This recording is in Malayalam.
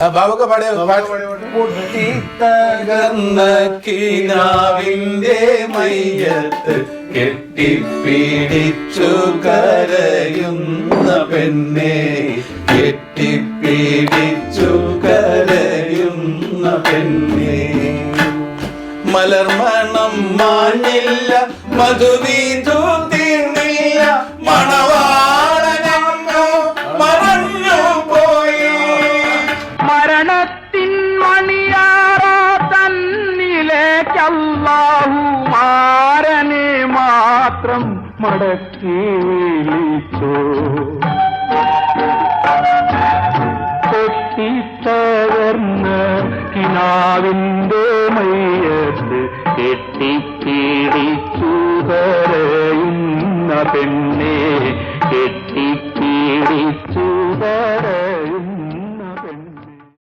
ബാബൊക്കെ പൊട്ടിത്തകർന്ന കിനാവിന്റെ മയ്യത്ത് കെട്ടിപ്പിടിച്ചു കരയുന്ന പെണ്ണെ, കെട്ടിപ്പിടിച്ചു കരയുന്ന പെണ്ണെ. മലർമണം മാഞ്ഞില്ല, മധുവീതു തീർന്നില്ല, മണവാളനോ മറഞ്ഞു പോയി. മരണത്തിൻ മണിയാറോ തന്നിലേക്ക് അല്ലാഹു മാരനെ മാത്രം മടക്കി വിളിച്ചു. പൊട്ടിത്തകർന്ന കിനാവിന്റെ മയ്യത്ത് കെട്ടിപ്പിടിച്ചു കരയുന്ന പെണ്ണ്.